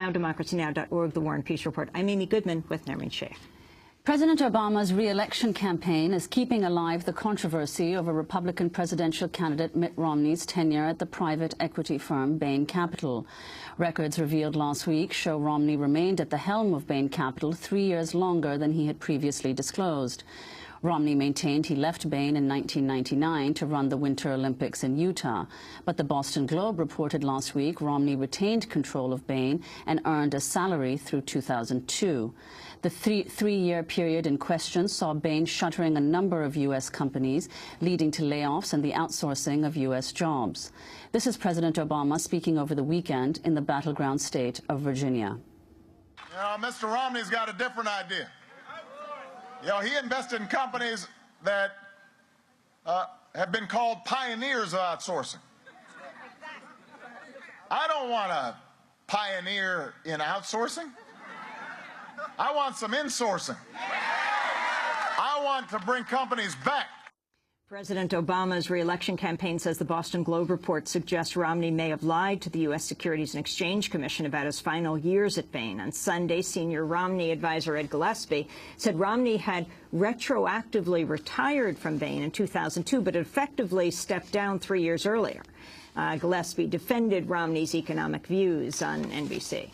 Now, democracynow.org, The War and Peace Report. I'm Amy Goodman with Nermeen Sheikh. President Obama's re-election campaign is keeping alive the controversy over Republican presidential candidate Mitt Romney's tenure at the private equity firm Bain Capital. Records revealed last week show Romney remained at the helm of Bain Capital 3 years longer than he had previously disclosed. Romney maintained he left Bain in 1999 to run the Winter Olympics in Utah. But the Boston Globe reported last week Romney retained control of Bain and earned a salary through 2002. The three-year period in question saw Bain shuttering a number of U.S. companies, leading to layoffs and the outsourcing of U.S. jobs. This is President Obama speaking over the weekend in the battleground state of Virginia. You know, Mr. Romney's got a different idea. You know, he invested in companies that have been called pioneers of outsourcing. I don't want to pioneer in outsourcing. I want some insourcing. I want to bring companies back. President Obama's re-election campaign says the Boston Globe report suggests Romney may have lied to the U.S. Securities and Exchange Commission about his final years at Bain. On Sunday, senior Romney advisor Ed Gillespie said Romney had retroactively retired from Bain in 2002, but effectively stepped down 3 years earlier. Gillespie defended Romney's economic views on NBC.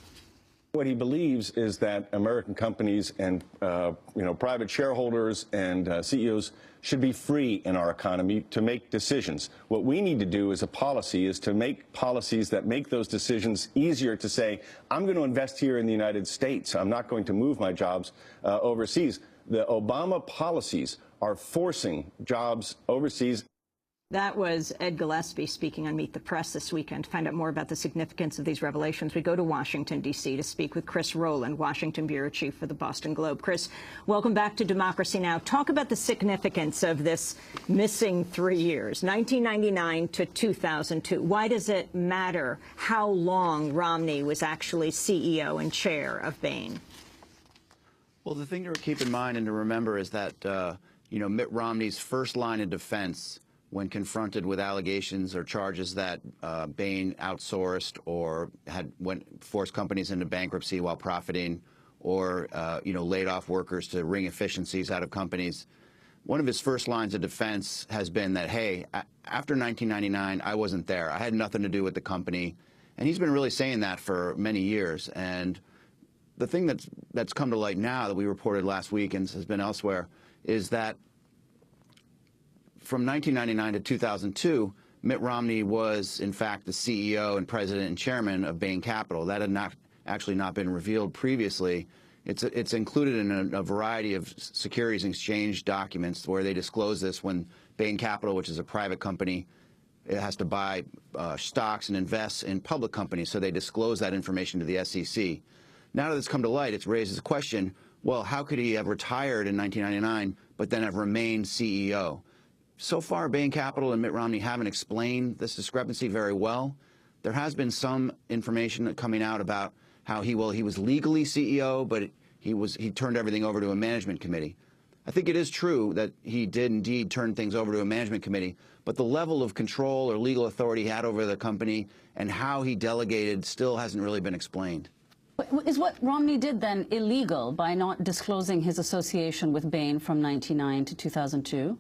What he believes is that American companies and private shareholders and CEOs should be free in our economy to make decisions. What we need to do as a policy is to make policies that make those decisions easier to say, I'm going to invest here in the United States. I'm not going to move my jobs overseas. The Obama policies are forcing jobs overseas. That was Ed Gillespie speaking on Meet the Press this weekend. To find out more about the significance of these revelations, we go to Washington, D.C. to speak with Chris Rowland, Washington bureau chief for the Boston Globe. Chris, welcome back to Democracy Now! Talk about the significance of this missing 3 years, 1999 to 2002. Why does it matter how long Romney was actually CEO and chair of Bain? Well, the thing to keep in mind and to remember is that, Mitt Romney's first line of defense when confronted with allegations or charges that Bain outsourced or had forced companies into bankruptcy while profiting, or laid off workers to wring efficiencies out of companies. One of his first lines of defense has been that, hey, after 1999, I wasn't there. I had nothing to do with the company. And he's been really saying that for many years. And the thing that's come to light now that we reported last week and has been elsewhere is that from 1999 to 2002, Mitt Romney was, in fact, the CEO and president and chairman of Bain Capital. That had actually not been revealed previously. It's included in a variety of Securities and Exchange documents where they disclose this when Bain Capital, which is a private company, it has to buy stocks and invest in public companies, so they disclose that information to the SEC. Now that it's come to light, it raises the question, well, how could he have retired in 1999 but then have remained CEO? So far, Bain Capital and Mitt Romney haven't explained this discrepancy very well. There has been some information coming out about how he was legally CEO, but he turned everything over to a management committee. I think it is true that he did indeed turn things over to a management committee, but the level of control or legal authority he had over the company and how he delegated still hasn't really been explained. Is what Romney did then illegal by not disclosing his association with Bain from 1999 to 2002?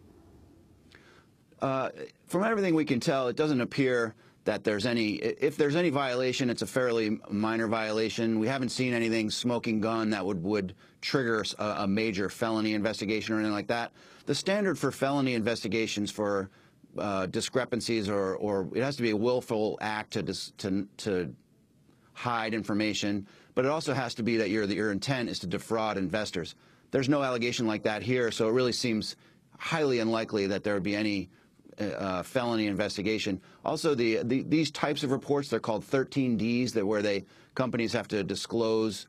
From everything we can tell, it doesn't appear that if there's any violation, it's a fairly minor violation. We haven't seen anything smoking gun that would trigger a major felony investigation or anything like that. The standard for felony investigations for discrepancies or it has to be a willful act to hide information, but it also has to be that your intent is to defraud investors. There's no allegation like that here, so it really seems highly unlikely that there would be any felony investigation. Also, these types of reports, they're called 13Ds, where companies have to disclose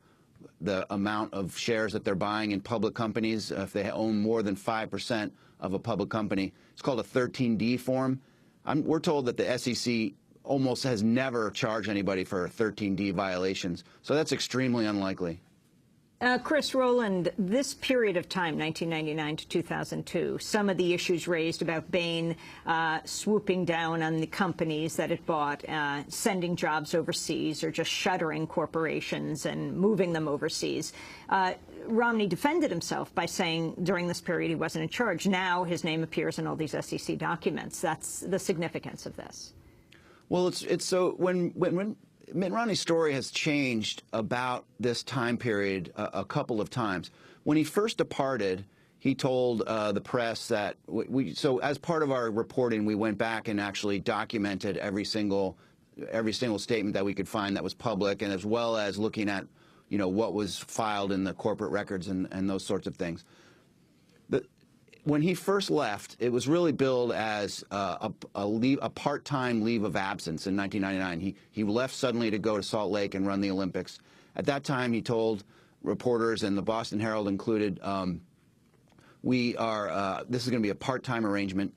the amount of shares that they're buying in public companies if they own more than 5% of a public company. It's called a 13D form. We're told that the SEC almost has never charged anybody for 13D violations, so that's extremely unlikely. Chris Rowland, this period of time, 1999 to 2002, some of the issues raised about Bain swooping down on the companies that it bought, sending jobs overseas, or just shuttering corporations and moving them overseas. Romney defended himself by saying during this period he wasn't in charge. Now his name appears in all these SEC documents. That's the significance of this. Well, it's so when Mitt Romney's story has changed about this time period a couple of times. When he first departed, he told the press that so as part of our reporting, we went back and actually documented every single statement that we could find that was public, and as well as looking at, you know, what was filed in the corporate records and those sorts of things. When he first left, it was really billed as a part-time leave of absence in 1999. He left suddenly to go to Salt Lake and run the Olympics. At that time, he told reporters, and the Boston Herald included, this is going to be a part-time arrangement.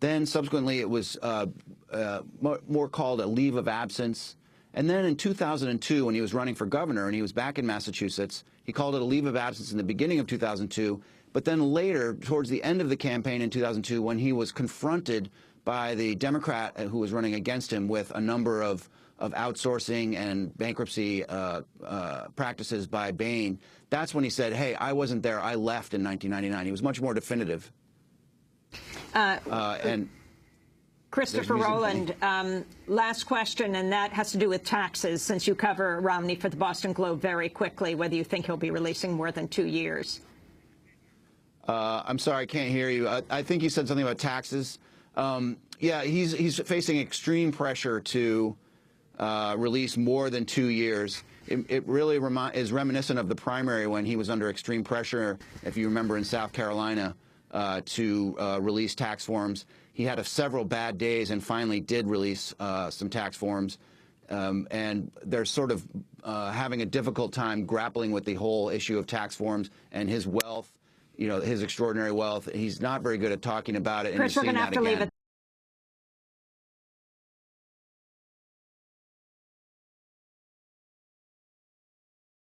Then subsequently, it was more called a leave of absence. And then in 2002, when he was running for governor and he was back in Massachusetts, he called it a leave of absence in the beginning of 2002. But then later, towards the end of the campaign in 2002, when he was confronted by the Democrat who was running against him with a number of outsourcing and bankruptcy practices by Bain, that's when he said, hey, I wasn't there, I left in 1999. He was much more definitive. And Christopher Rowland, last question, and that has to do with taxes, since you cover Romney for the Boston Globe very quickly, whether you think he'll be releasing more than 2 years. I'm sorry, I can't hear you. I think you said something about taxes. Yeah, he's facing extreme pressure to release more than 2 years. It really is reminiscent of the primary when he was under extreme pressure, if you remember, in South Carolina, to release tax forms. He had several bad days and finally did release some tax forms. And they're sort of having a difficult time grappling with the whole issue of tax forms and his wealth. You know, his extraordinary wealth. He's not very good at talking about it. Chris, we're going to have to leave it